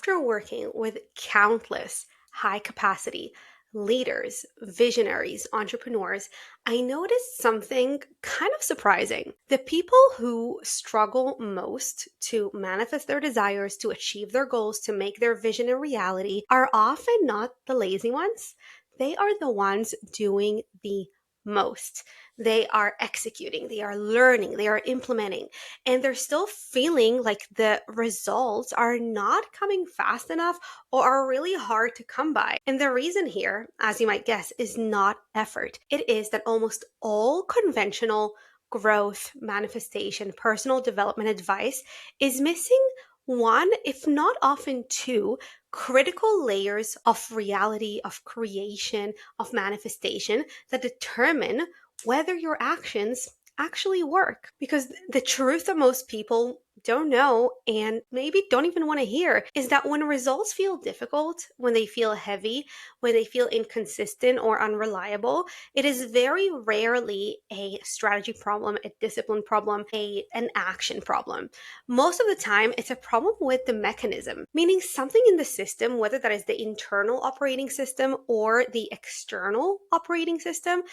After working with countless high capacity leaders, visionaries, entrepreneurs, I noticed something kind of surprising. The people who struggle most to manifest their desires, to achieve their goals, to make their vision a reality are often not the lazy ones. They are the ones doing the most. They are executing, they are learning, they are implementing, and they're still feeling like the results are not coming fast enough or are really hard to come by. And the reason here, as you might guess, is not effort. It is that almost all conventional growth, manifestation, personal development advice is missing one, if not often two, critical layers of reality, of creation, of manifestation that determine whether your actions actually work. Because the truth that most people don't know and maybe don't even want to hear is that when results feel difficult, when they feel heavy, when they feel inconsistent or unreliable, it is very rarely a strategy problem, a discipline problem, an action problem. Most of the time, it's a problem with the mechanism, meaning something in the system, whether that is the internal operating system or the external operating system,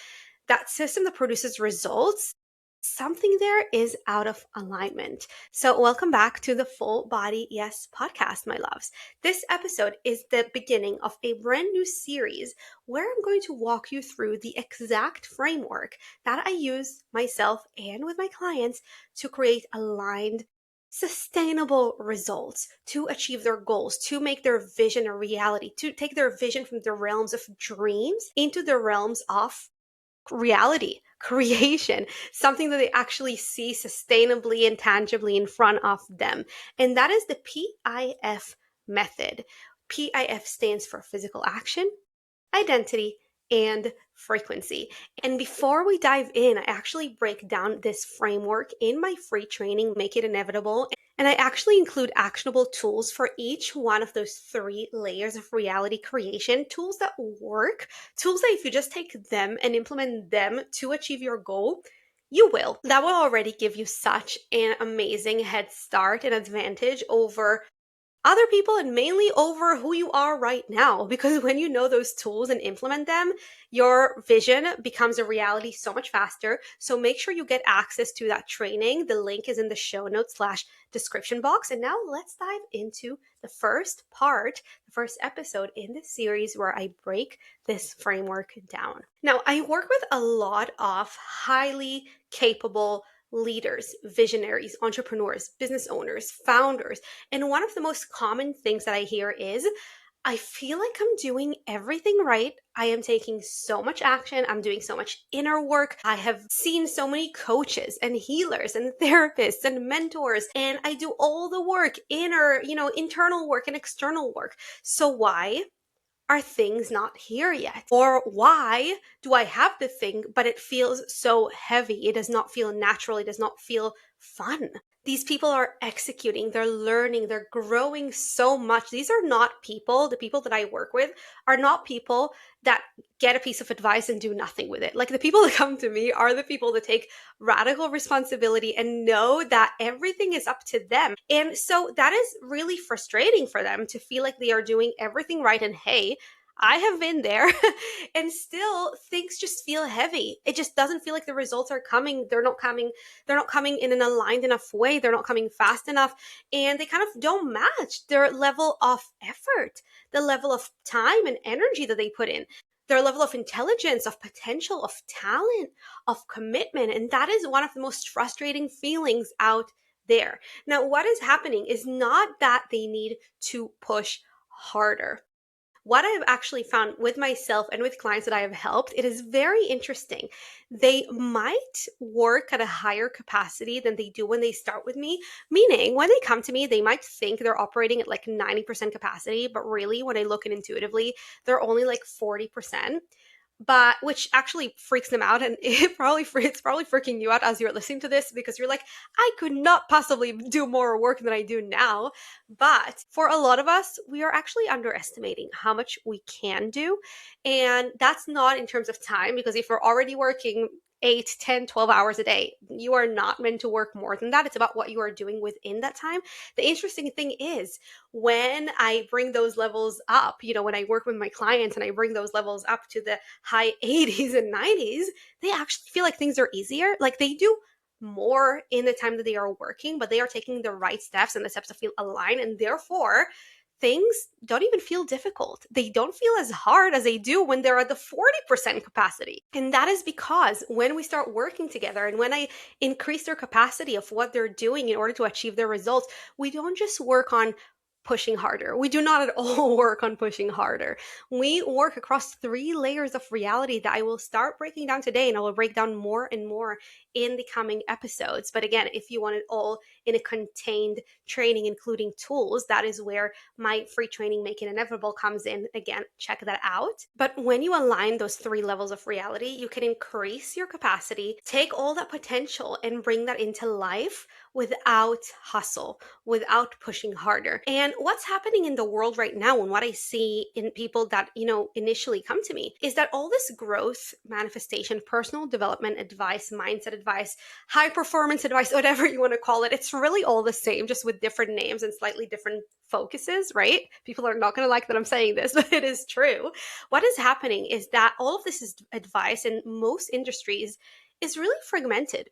that system that produces results, something there is out of alignment. So, welcome back to the Full Body Yes podcast, my loves. This episode is the beginning of a brand new series where I'm going to walk you through the exact framework that I use myself and with my clients to create aligned, sustainable results, to achieve their goals, to make their vision a reality, to take their vision from the realms of dreams into the realms of reality, creation, something that they actually see sustainably and tangibly in front of them. And that is the PIF method. PIF stands for physical action, identity, and frequency. And before we dive in, I actually break down this framework in my free training, Make It Inevitable. And I actually include actionable tools for each one of those three layers of reality creation, tools that work, tools that if you just take them and implement them to achieve your goal, you will. That will already give you such an amazing head start and advantage over other people and mainly over who you are right now. Because when you know those tools and implement them, your vision becomes a reality so much faster. So make sure you get access to that training. The link is in the show notes / description box. And now let's dive into the first part, the first episode in this series where I break this framework down. Now, I work with a lot of highly capable leaders, visionaries, entrepreneurs, business owners, founders. And one of the most common things that I hear is, I feel like I'm doing everything right. I am taking so much action. I'm doing so much inner work. I have seen so many coaches and healers and therapists and mentors, and I do all the work, internal work and external work. So why are things not here yet? Or why do I have the thing, but it feels so heavy? It does not feel natural. It does not feel fun. These people are executing, they're learning, they're growing so much. These are not people, the people that I work with are not people that get a piece of advice and do nothing with it. Like the people that come to me are the people that take radical responsibility and know that everything is up to them. And so that is really frustrating for them to feel like they are doing everything right. And hey, I have been there and still things just feel heavy. It just doesn't feel like the results are coming. They're not coming in an aligned enough way. They're not coming fast enough. And they kind of don't match their level of effort, the level of time and energy that they put in, their level of intelligence, of potential, of talent, of commitment. And that is one of the most frustrating feelings out there. Now, what is happening is not that they need to push harder. What I've actually found with myself and with clients that I have helped, it is very interesting. They might work at a higher capacity than they do when they start with me, meaning when they come to me, they might think they're operating at like 90% capacity, but really when I look at intuitively, they're only like 40%. But which actually freaks them out, and it's probably freaking you out as you're listening to this because you're like, I could not possibly do more work than I do now. But for a lot of us, we are actually underestimating how much we can do. And that's not in terms of time, because if we're already working 8, 10, 12 hours a day. You are not meant to work more than that. It's about what you are doing within that time. The interesting thing is when I bring those levels up, when I work with my clients and I bring those levels up to the high 80s and 90s, they actually feel like things are easier. Like they do more in the time that they are working, but they are taking the right steps and the steps that feel aligned. And therefore, things don't even feel difficult. They don't feel as hard as they do when they're at the 40% capacity. And that is because when we start working together and when I increase their capacity of what they're doing in order to achieve their results, we don't just work on pushing harder. We do not at all work on pushing harder. We work across 3 layers of reality that I will start breaking down today, and I will break down more and more in the coming episodes. But again, if you want it all in a contained training, including tools, that is where my free training Make It Inevitable comes in. Again, check that out. But when you align those 3 levels of reality, you can increase your capacity, take all that potential and bring that into life without hustle, without pushing harder. And what's happening in the world right now and what I see in people that, initially come to me is that all this growth, manifestation, personal development advice, mindset advice, high performance advice, whatever you want to call it, it's really all the same, just with different names and slightly different focuses, right? People are not going to like that I'm saying this, but it is true. What is happening is that all of this is advice in most industries is really fragmented.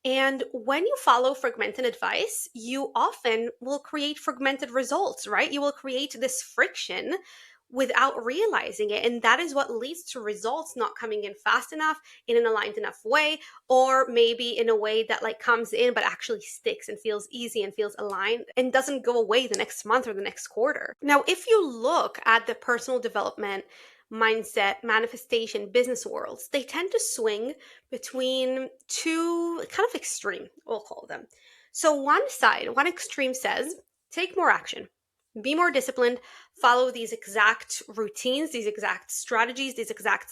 And when you follow fragmented advice, you often will create fragmented results, right? You will create this friction without realizing it. And that is what leads to results not coming in fast enough, in an aligned enough way, or maybe in a way that like comes in but actually sticks and feels easy and feels aligned and doesn't go away the next month or the next quarter. Now, if you look at the personal development, mindset, manifestation, business worlds, they tend to swing between two kind of extreme, we'll call them. So one extreme says, take more action, be more disciplined, follow these exact routines, these exact strategies, these exact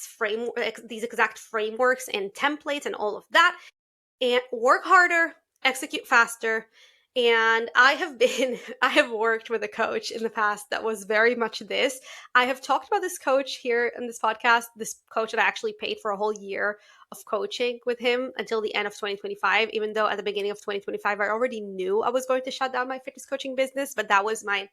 frameworks and templates and all of that, and work harder, execute faster. And I have worked with a coach in the past that was very much this. I have talked about this coach here in this podcast, this coach that I actually paid for a whole year of coaching with him until the end of 2025, even though at the beginning of 2025, I already knew I was going to shut down my fitness coaching business, but that was my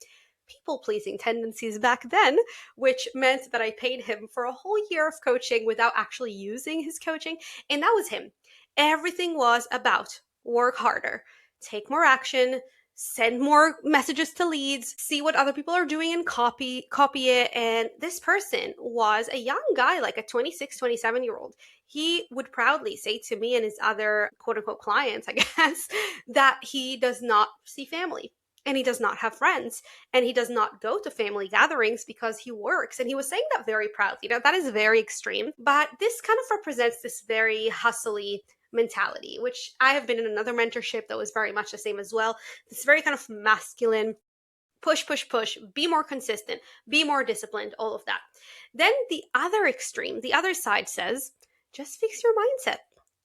people pleasing tendencies back then, which meant that I paid him for a whole year of coaching without actually using his coaching. And that was him. Everything was about work harder, take more action, send more messages to leads, see what other people are doing and copy it. And this person was a young guy, like a 26, 27-year-old. He would proudly say to me and his other quote unquote clients, I guess, that he does not see family. And he does not have friends, and he does not go to family gatherings because he works. And he was saying that very proudly. That is very extreme, but this kind of represents this very hustly mentality, which I have been in another mentorship that was very much the same as well. This very kind of masculine push, push, push, be more consistent, be more disciplined, all of that. Then the other extreme, the other side says, just fix your mindset,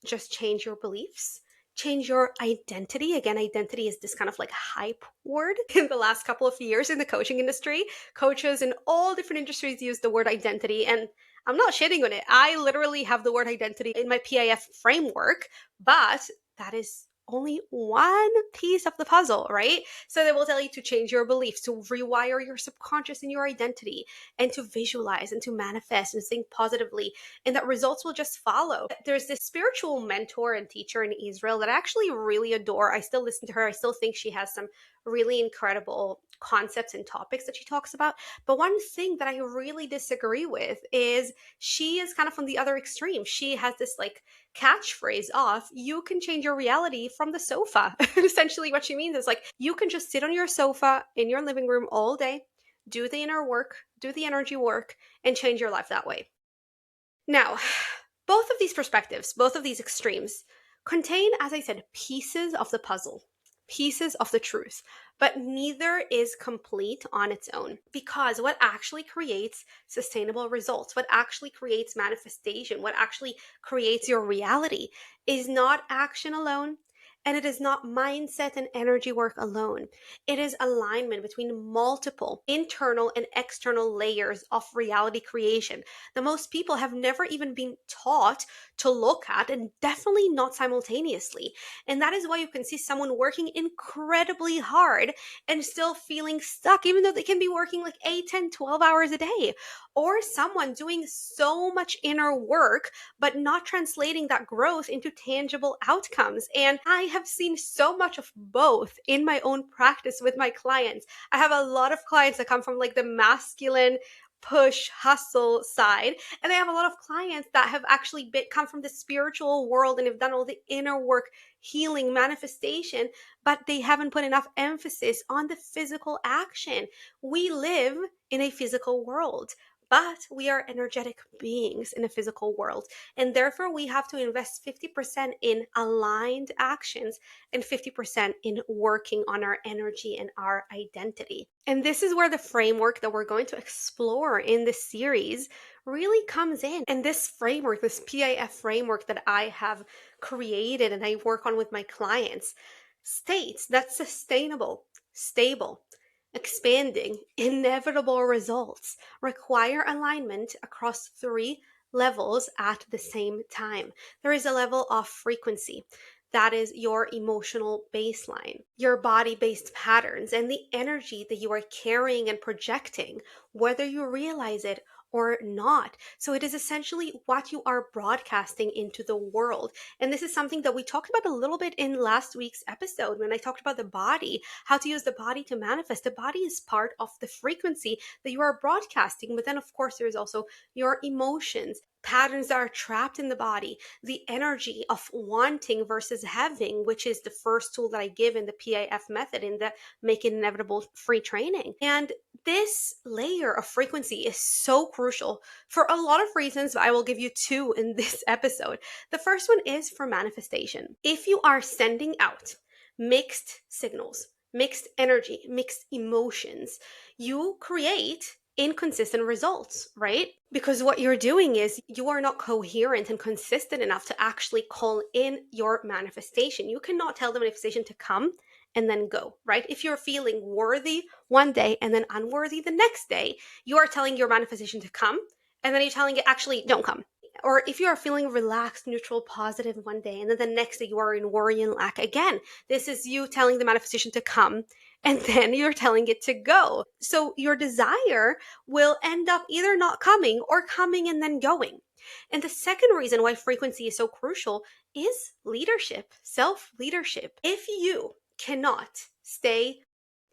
just change your beliefs, change your identity. Again, identity is this kind of like hype word in the last couple of years in the coaching industry. Coaches in all different industries use the word identity, and I'm not shitting on it. I literally have the word identity in my PIF framework, but that is only one piece of the puzzle, right? So they will tell you to change your beliefs, to rewire your subconscious and your identity, and to visualize and to manifest and think positively, and that results will just follow. There's this spiritual mentor and teacher in Israel that I actually really adore. I still listen to her. I still think she has some really incredible concepts and topics that she talks about. But one thing that I really disagree with is she is kind of on the other extreme. She has this like catchphrase of, you can change your reality from the sofa. Essentially what she means is like, you can just sit on your sofa in your living room all day, do the inner work, do the energy work, and change your life that way. Now, both of these perspectives, both of these extremes contain, as I said, pieces of the puzzle, pieces of the truth, but neither is complete on its own, because what actually creates sustainable results, what actually creates manifestation, what actually creates your reality is not action alone. And it is not mindset and energy work alone. It is alignment between multiple internal and external layers of reality creation that most people have never even been taught to look at, and definitely not simultaneously. And that is why you can see someone working incredibly hard and still feeling stuck, even though they can be working like 8, 10, 12 hours a day. Or someone doing so much inner work, but not translating that growth into tangible outcomes. And I have seen so much of both in my own practice with my clients. I have a lot of clients that come from like the masculine push hustle side, and I have a lot of clients that have actually come from the spiritual world and have done all the inner work, healing, manifestation, but they haven't put enough emphasis on the physical action. We live in a physical world, but we are energetic beings in a physical world. And therefore, we have to invest 50% in aligned actions and 50% in working on our energy and our identity. And this is where the framework that we're going to explore in this series really comes in. And this framework, this PIF framework that I have created and I work on with my clients, states that sustainable, stable, expanding, inevitable results require alignment across three levels at the same time. There is a level of frequency. That is your emotional baseline, your body based patterns, and the energy that you are carrying and projecting, whether you realize it or not. So it is essentially what you are broadcasting into the world. And this is something that we talked about a little bit in last week's episode when I talked about the body, how to use the body to manifest. The body is part of the frequency that you are broadcasting. But then, of course, there's also your emotions, patterns that are trapped in the body, the energy of wanting versus having, which is the first tool that I give in the PIF method in the Make It Inevitable free training. And this layer of frequency is so crucial for a lot of reasons, but I will give you two in this episode. The first one is for manifestation. If you are sending out mixed signals, mixed energy, mixed emotions, you create inconsistent results, right? Because what you're doing is you are not coherent and consistent enough to actually call in your manifestation. You cannot tell the manifestation to come and then go, right? If you're feeling worthy one day and then unworthy the next day, you are telling your manifestation to come and then you're telling it actually don't come. Or if you are feeling relaxed, neutral, positive one day and then the next day you are in worry and lack again, this is you telling the manifestation to come and then you're telling it to go. So your desire will end up either not coming or coming and then going. And the second reason why frequency is so crucial is leadership, self-leadership. If you cannot stay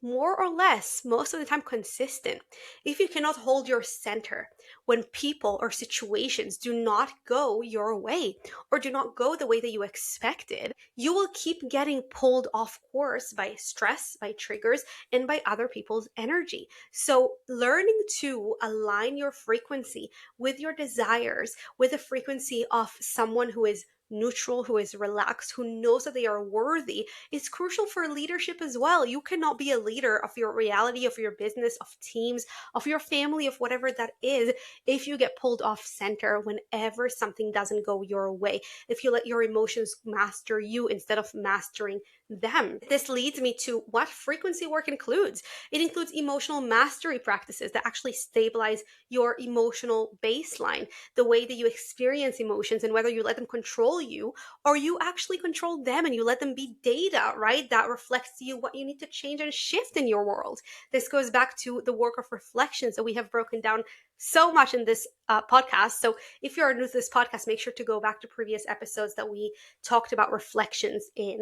more or less most of the time consistent, if you cannot hold your center when people or situations do not go your way or do not go the way that you expected, you will keep getting pulled off course by stress, by triggers, and by other people's energy. So learning to align your frequency with your desires, with the frequency of someone who is neutral, who is relaxed, who knows that they are worthy, is crucial for leadership as well. You cannot be a leader of your reality, of your business, of teams, of your family, of whatever that is, if you get pulled off center whenever something doesn't go your way, if you let your emotions master you instead of mastering them. This leads me to what frequency work includes. It includes emotional mastery practices that actually stabilize your emotional baseline, the way that you experience emotions and whether you let them control you or you actually control them and you let them be data, right? That reflects to you what you need to change and shift in your world. This goes back to the work of reflections that we have broken down so much in this podcast. So if you're new to this podcast, make sure to go back to previous episodes that we talked about reflections in.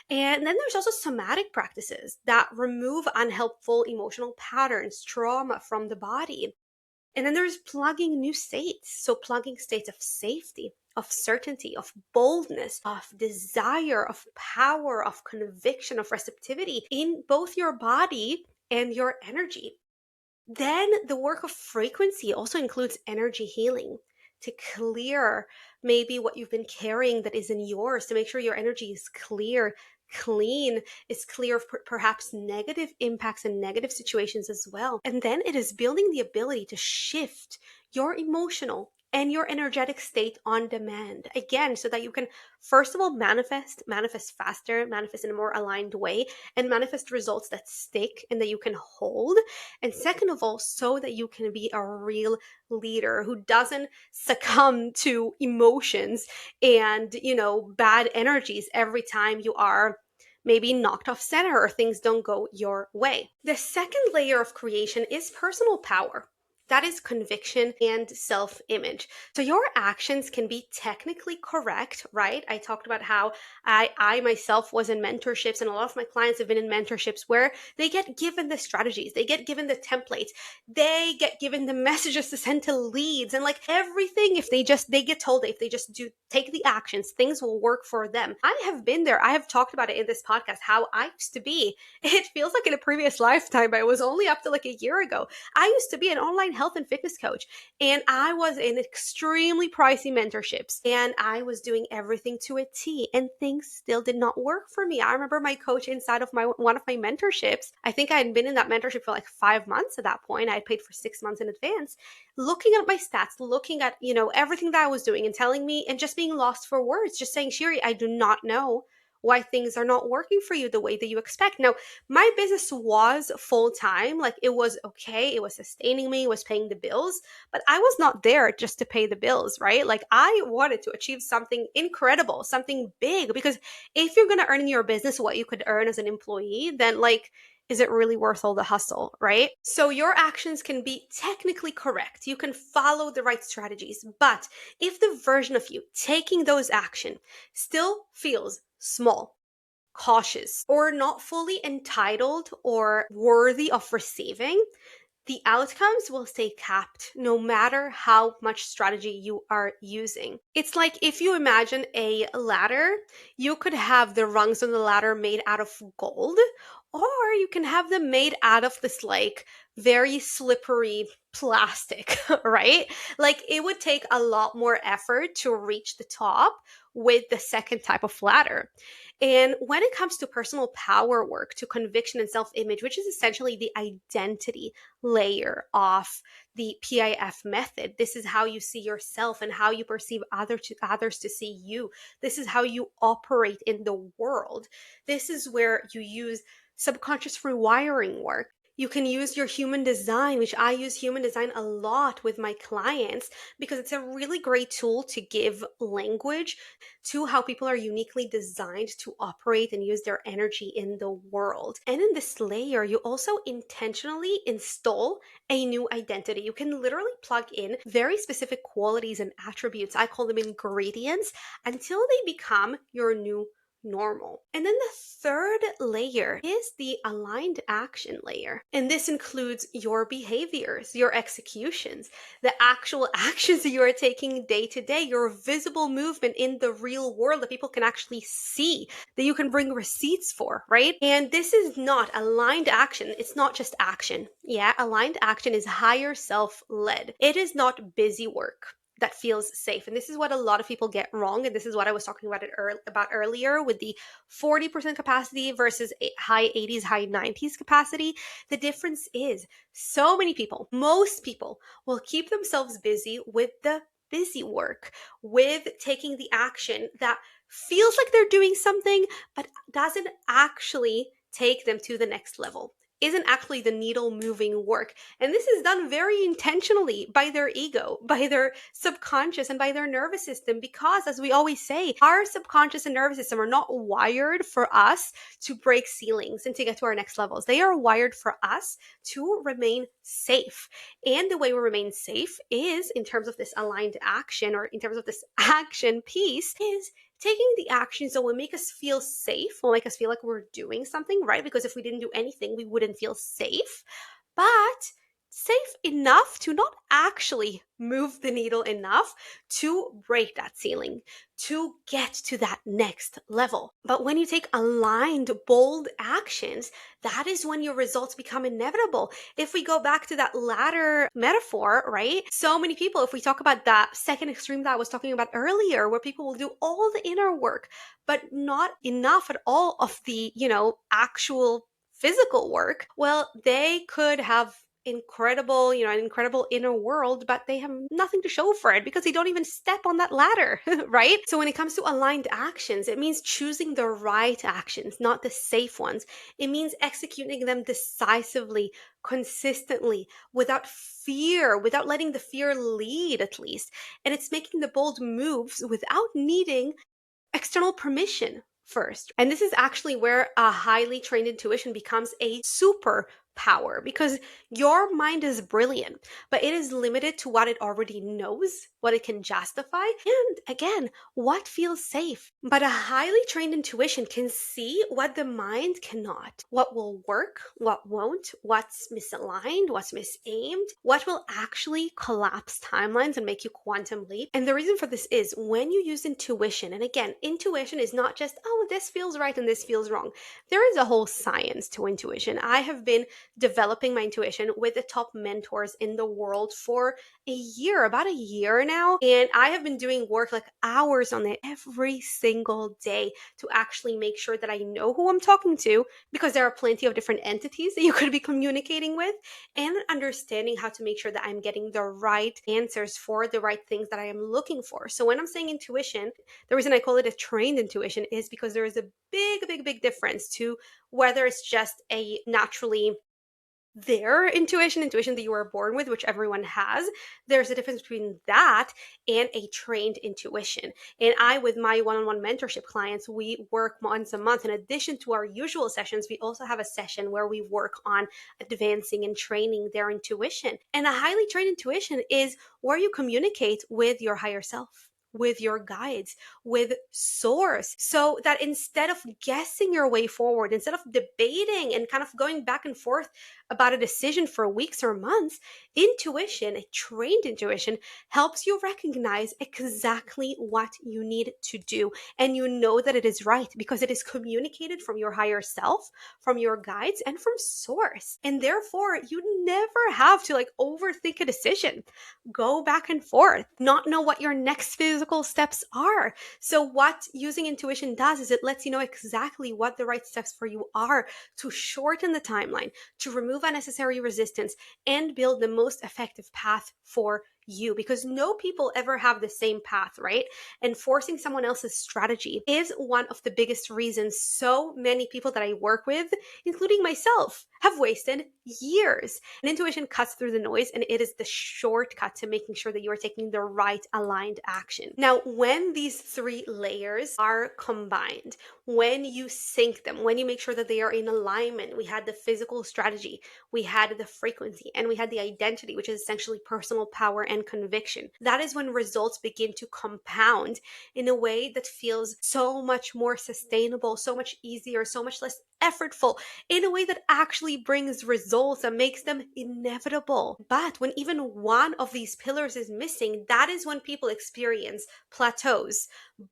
And then there's also somatic practices that remove unhelpful emotional patterns, trauma from the body. And then there's plugging new states. So plugging states of safety, of certainty, of boldness, of desire, of power, of conviction, of receptivity in both your body and your energy. Then the work of frequency also includes energy healing to clear maybe what you've been carrying that isn't yours, to make sure your energy is clear, clean, is clear of perhaps negative impacts and negative situations as well. And then it is building the ability to shift your emotional and your energetic state on demand. Again, so that you can, first of all, manifest faster, manifest in a more aligned way, and manifest results that stick and that you can hold. And second of all, so that you can be a real leader who doesn't succumb to emotions and, bad energies every time you are maybe knocked off center or things don't go your way. The second layer of creation is personal power. That is conviction and self image. So your actions can be technically correct, right? I talked about how I myself was in mentorships, and a lot of my clients have been in mentorships where they get given the strategies, they get given the templates, they get given the messages to send to leads, and like everything, they get told if they just do take the actions, things will work for them. I have been there. I have talked about it in this podcast, how I used to be. It feels like in a previous lifetime, but it was only up to like a year ago. I used to be an online health and fitness coach, and I was in extremely pricey mentorships, and I was doing everything to a T, and things still did not work for me. I remember my coach inside of one of my mentorships. I think I had been in that mentorship for like 5 months at that point. I had paid for 6 months in advance, looking at my stats, looking at, everything that I was doing and telling me, and just being lost for words, just saying, Shiri, I do not know why things are not working for you the way that you expect. Now, my business was full time. Like, it was okay. It was sustaining me, it was paying the bills, but I was not there just to pay the bills, right? Like, I wanted to achieve something incredible, something big, because if you're going to earn in your business what you could earn as an employee, then like, is it really worth all the hustle, right? So your actions can be technically correct. You can follow the right strategies, but if the version of you taking those action still feels small, cautious, or not fully entitled or worthy of receiving, the outcomes will stay capped no matter how much strategy you are using. It's like if you imagine a ladder, you could have the rungs on the ladder made out of gold, or you can have them made out of this like very slippery plastic, right? Like, it would take a lot more effort to reach the top with the second type of ladder. And when it comes to personal power work, to conviction and self image, which is essentially the identity layer of the PIF method. This is how you see yourself and how you perceive others to see you. This is how you operate in the world. This is where you use subconscious rewiring work. You can use your human design, which I use human design a lot with my clients because it's a really great tool to give language to how people are uniquely designed to operate and use their energy in the world. And in this layer, you also intentionally install a new identity. You can literally plug in very specific qualities and attributes. I call them ingredients until they become your new normal. And then the third layer is the aligned action layer. And this includes your behaviors, your executions, the actual actions that you are taking day to day, your visible movement in the real world that people can actually see, that you can bring receipts for, right? And this is not aligned action. It's not just action. Yeah, aligned action is higher self-led. It is not busy work that feels safe. And this is what a lot of people get wrong. And this is what I was talking about earlier with the 40% capacity versus high 80s, high 90s capacity. The difference is so many people, most people will keep themselves busy with the busy work, with taking the action that feels like they're doing something, but doesn't actually take them to the next level, isn't actually the needle moving work. And this is done very intentionally by their ego, by their subconscious, and by their nervous system, because as we always say, our subconscious and nervous system are not wired for us to break ceilings and to get to our next levels. They are wired for us to remain safe. And the way we remain safe is in terms of this aligned action, or in terms of this action piece, is taking the actions that will make us feel safe, will make us feel like we're doing something, right? Because if we didn't do anything, we wouldn't feel safe, but safe enough to not actually move the needle enough to break that ceiling, to get to that next level. But when you take aligned, bold actions, that is when your results become inevitable. If we go back to that ladder metaphor, right? So many people, if we talk about that second extreme that I was talking about earlier, where people will do all the inner work, but not enough at all of the, actual physical work, well, they could have incredible, an incredible inner world, but they have nothing to show for it because they don't even step on that ladder, right? So when it comes to aligned actions, it means choosing the right actions, not the safe ones. It means executing them decisively, consistently, without fear, without letting the fear lead, at least. And it's making the bold moves without needing external permission first. And this is actually where a highly trained intuition becomes a superpower, because your mind is brilliant, but it is limited to what it already knows, what it can justify, and again, what feels safe. But a highly trained intuition can see what the mind cannot, what will work, what won't, what's misaligned, what's misaimed, what will actually collapse timelines and make you quantum leap. And the reason for this is when you use intuition, and again, intuition is not just, oh, this feels right and this feels wrong. There is a whole science to intuition. I have been developing my intuition with the top mentors in the world for a year, about a year now. And I have been doing work like hours on it every single day to actually make sure that I know who I'm talking to, because there are plenty of different entities that you could be communicating with, and understanding how to make sure that I'm getting the right answers for the right things that I am looking for. So when I'm saying intuition, the reason I call it a trained intuition is because there is a big difference to whether it's just a naturally their intuition that you were born with, which everyone has. There's a difference between that and a trained intuition. And I, with my one-on-one mentorship clients, we work once a month. In addition to our usual sessions, we also have a session where we work on advancing and training their intuition. And a highly trained intuition is where you communicate with your higher self, with your guides, with source, so that instead of guessing your way forward, instead of debating and kind of going back and forth about a decision for weeks or months, intuition, a trained intuition, helps you recognize exactly what you need to do. And you know that it is right because it is communicated from your higher self, from your guides, and from source. And therefore, you never have to overthink a decision, go back and forth, not know what your next physical steps are. So what using intuition does is it lets you know exactly what the right steps for you are to shorten the timeline, to remove unnecessary resistance, and build the most effective path for you, because no people ever have the same path, right? And forcing someone else's strategy is one of the biggest reasons so many people that I work with, including myself, have wasted years. And intuition cuts through the noise, and it is the shortcut to making sure that you are taking the right aligned action. Now, when these three layers are combined, when you sync them, when you make sure that they are in alignment, we had the physical strategy, we had the frequency, and we had the identity, which is essentially personal power and conviction. That is when results begin to compound in a way that feels so much more sustainable, so much easier, so much less effortful, in a way that actually brings results and makes them inevitable. But when even one of these pillars is missing, that is when people experience plateaus,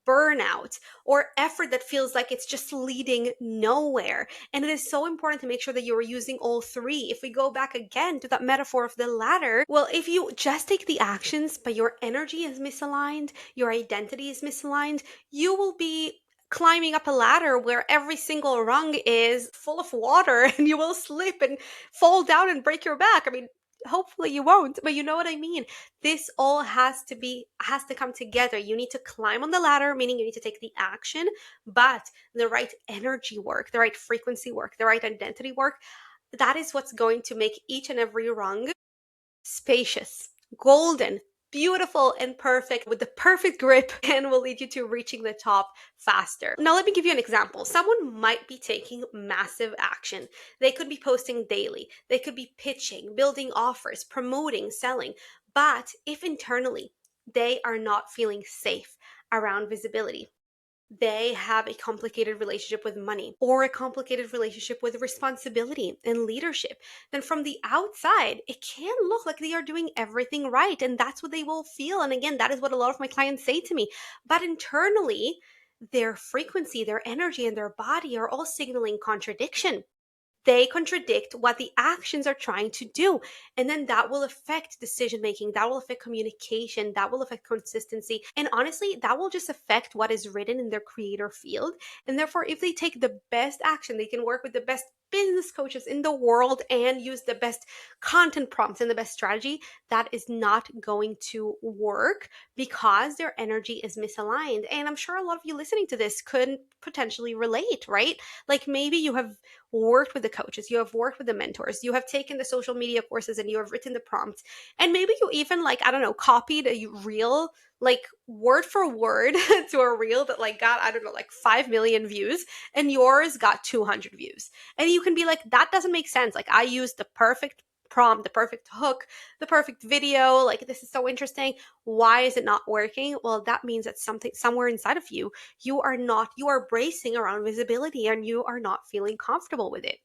burnout, or effort that feels like it's just leading nowhere. And it is so important to make sure that you're using all three. If we go back again to that metaphor of the ladder, well, if you just take the actions, but your energy is misaligned, your identity is misaligned, you will be climbing up a ladder where every single rung is full of water and you will slip and fall down and break your back. I mean, hopefully you won't, but you know what I mean. This all has to come together. You need to climb on the ladder, meaning you need to take the action, but the right energy work, the right frequency work, the right identity work, that is what's going to make each and every rung spacious, golden, beautiful, and perfect, with the perfect grip, and will lead you to reaching the top faster. Now, let me give you an example. Someone might be taking massive action. They could be posting daily. They could be pitching, building offers, promoting, selling. But if internally they are not feeling safe around visibility, they have a complicated relationship with money or a complicated relationship with responsibility and leadership, then from the outside, it can look like they are doing everything right. And that's what they will feel. And again, that is what a lot of my clients say to me. But internally, their frequency, their energy, and their body are all signaling contradiction. they contradict what the actions are trying to do. And then that will affect decision making, that will affect communication, that will affect consistency. And honestly, that will just affect what is written in their creator field. And therefore, if they take the best action, they can work with the best business coaches in the world and use the best content prompts and the best strategy. That is not going to work because their energy is misaligned. And I'm sure a lot of you listening to this could potentially relate, right? Like maybe you have worked with the coaches, you have worked with the mentors, you have taken the social media courses and you have written the prompts. And maybe you even, like, I don't know, copied a reel, like word for word to a reel that like got, I don't know, like 5 million views, and yours got 200 views. And you can be like, that doesn't make sense. Like I used the perfect prompt, the perfect hook, the perfect video. Like this is so interesting. Why is it not working? Well, that means that something somewhere inside of you, you are bracing around visibility and you are not feeling comfortable with it.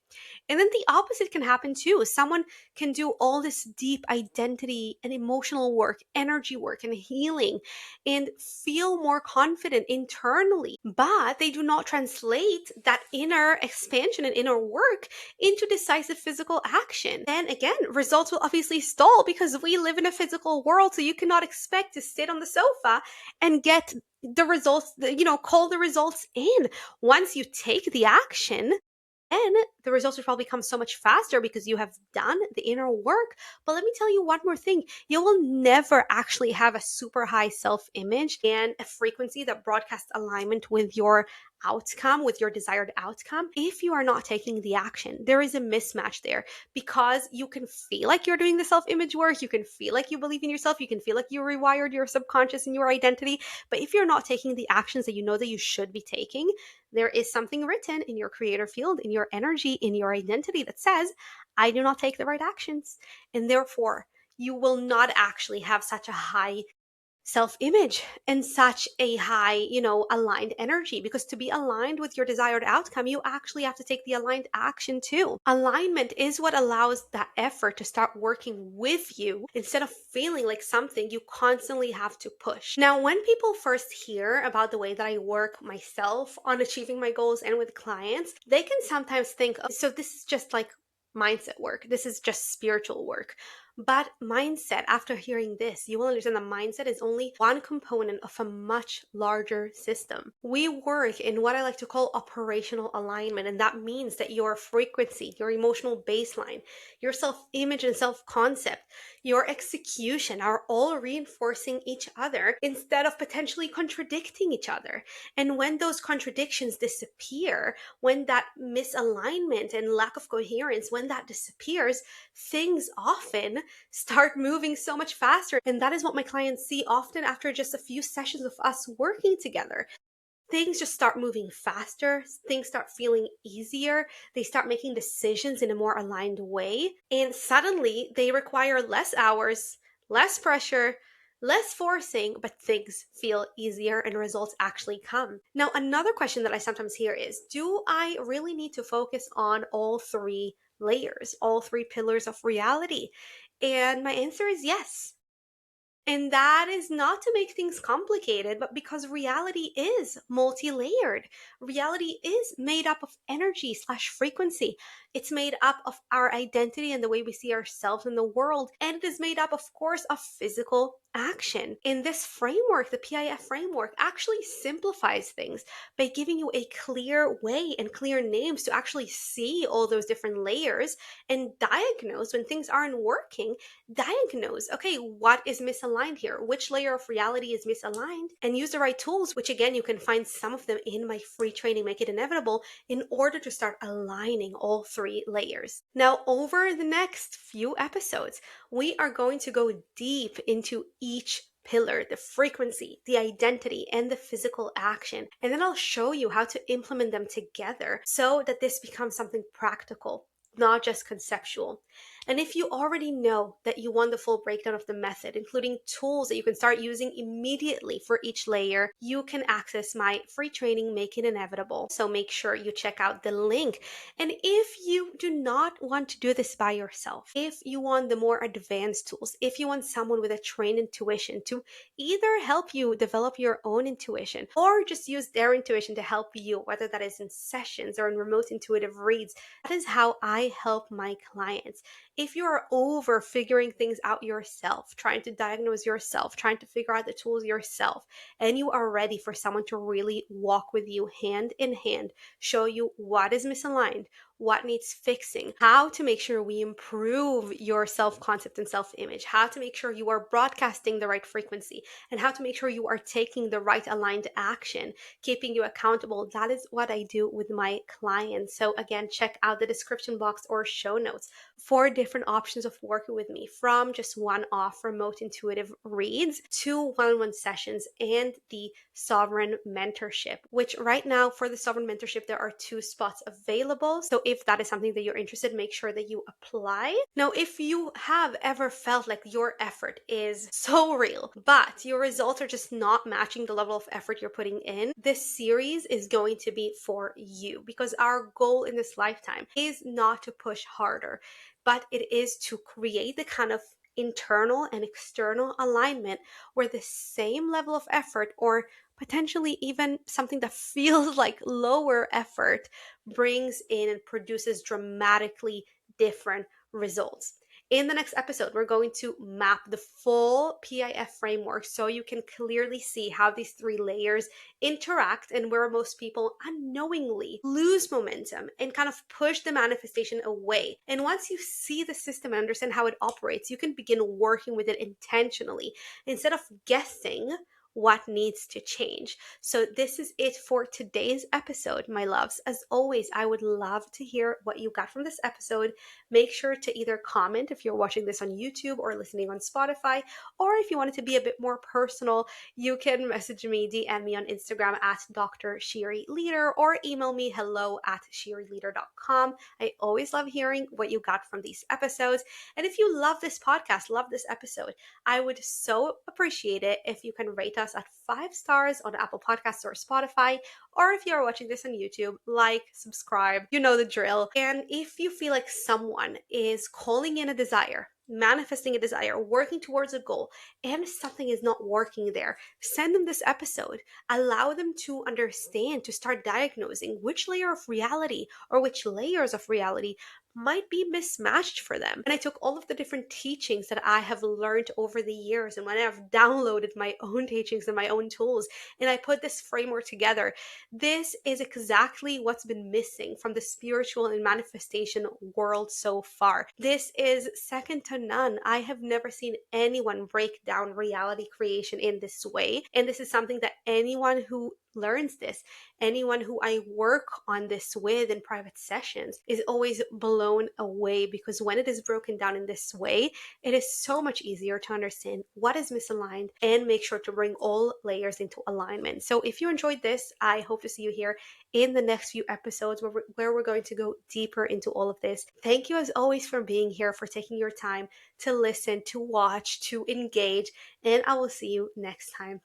And then the opposite can happen too. Someone can do all this deep identity and emotional work, energy work, and healing, and feel more confident internally, but they do not translate that inner expansion and inner work into decisive physical action. Then again, results will obviously stall because we live in a physical world. So you cannot expect to sit on the sofa and get the results, call the results in. Once you take the action, then the results will probably come so much faster because you have done the inner work. But let me tell you one more thing. You will never actually have a super high self-image and a frequency that broadcasts alignment with your outcome, with your desired outcome, if you are not taking the action. There is a mismatch there because you can feel like you're doing the self-image work. You can feel like you believe in yourself. You can feel like you rewired your subconscious and your identity. But if you're not taking the actions that you know that you should be taking, there is something written in your creator field, in your energy, in your identity that says, I do not take the right actions. And therefore, you will not actually have such a high self-image and such a high, aligned energy, because to be aligned with your desired outcome, you actually have to take the aligned action too. Alignment is what allows that effort to start working with you instead of feeling like something you constantly have to push. Now, when people first hear about the way that I work myself on achieving my goals and with clients, they can sometimes think, oh, so this is just like mindset work. This is just spiritual work. But mindset, after hearing this, you will understand that mindset is only one component of a much larger system. We work in what I like to call operational alignment, and that means that your frequency, your emotional baseline, your self-image and self-concept, your execution are all reinforcing each other instead of potentially contradicting each other. And when those contradictions disappear, when that misalignment and lack of coherence, when that disappears, things often start moving so much faster. And that is what my clients see often after just a few sessions of us working together. Things just start moving faster, things start feeling easier, they start making decisions in a more aligned way, and suddenly they require less hours, less pressure, less forcing, but things feel easier and results actually come. Now, another question that I sometimes hear is, do I really need to focus on all three layers, all three pillars of reality? And my answer is yes. And that is not to make things complicated, but because reality is multi-layered. Reality is made up of energy slash frequency. It's made up of our identity and the way we see ourselves in the world. And it is made up, of course, of physical action. In this framework, the PIF framework actually simplifies things by giving you a clear way and clear names to actually see all those different layers and diagnose when things aren't working. Diagnose, okay, what is misaligned here? Which layer of reality is misaligned? And use the right tools, which again, you can find some of them in my free training, Make It Inevitable, in order to start aligning all three layers. Now, over the next few episodes, we are going to go deep into each pillar, the frequency, the identity, and the physical action. And then I'll show you how to implement them together so that this becomes something practical, not just conceptual. And if you already know that you want the full breakdown of the method, including tools that you can start using immediately for each layer, you can access my free training, Make It Inevitable. So make sure you check out the link. And if you do not want to do this by yourself, if you want the more advanced tools, if you want someone with a trained intuition to either help you develop your own intuition or just use their intuition to help you, whether that is in sessions or in remote intuitive reads, that is how I help my clients. If you are over figuring things out yourself, trying to diagnose yourself, trying to figure out the tools yourself, and you are ready for someone to really walk with you hand in hand, show you what is misaligned, what needs fixing, how to make sure we improve your self-concept and self-image, how to make sure you are broadcasting the right frequency, and how to make sure you are taking the right aligned action, keeping you accountable. That is what I do with my clients. So again, check out the description box or show notes for different options of working with me, from just one-off remote intuitive reads to one-on-one sessions and the sovereign mentorship, which right now for the sovereign mentorship, there are 2 spots available. So if that is something that you're interested, make sure that you apply. Now, if you have ever felt like your effort is so real, but your results are just not matching the level of effort you're putting in, this series is going to be for you, because our goal in this lifetime is not to push harder, but it is to create the kind of internal and external alignment where the same level of effort, or potentially even something that feels like lower effort, brings in and produces dramatically different results. In the next episode, we're going to map the full PIF framework so you can clearly see how these 3 layers interact and where most people unknowingly lose momentum and kind of push the manifestation away. And once you see the system and understand how it operates, you can begin working with it intentionally instead of guessing what needs to change. So this is it for today's episode, my loves. As always, I would love to hear what you got from this episode. Make sure to either comment if you're watching this on YouTube or listening on Spotify, or if you want it to be a bit more personal, you can message me, DM me on Instagram at Dr. Shiri Leader, or email me hello@shirileader.com. I always love hearing what you got from these episodes. And if you love this podcast, love this episode, I would so appreciate it if you can rate us at 5 stars on Apple Podcasts or Spotify, or if you're watching this on YouTube, like, subscribe, you know the drill. And if you feel like someone is calling in a desire, manifesting a desire, working towards a goal, and something is not working there, send them this episode. Allow them to understand, to start diagnosing which layer of reality or which layers of reality might be mismatched for them. And I took all of the different teachings that I have learned over the years, and when I've downloaded my own teachings and my own tools, and I put this framework together, this is exactly what's been missing from the spiritual and manifestation world so far. This is second to none. I have never seen anyone break down reality creation in this way. And this is something that anyone who learns this, anyone who I work on this with in private sessions, is always blown away, because when it is broken down in this way, it is so much easier to understand what is misaligned and make sure to bring all layers into alignment. So if you enjoyed this, I hope to see you here in the next few episodes where we're going to go deeper into all of this. Thank you as always for being here, for taking your time to listen, to watch, to engage, and I will see you next time.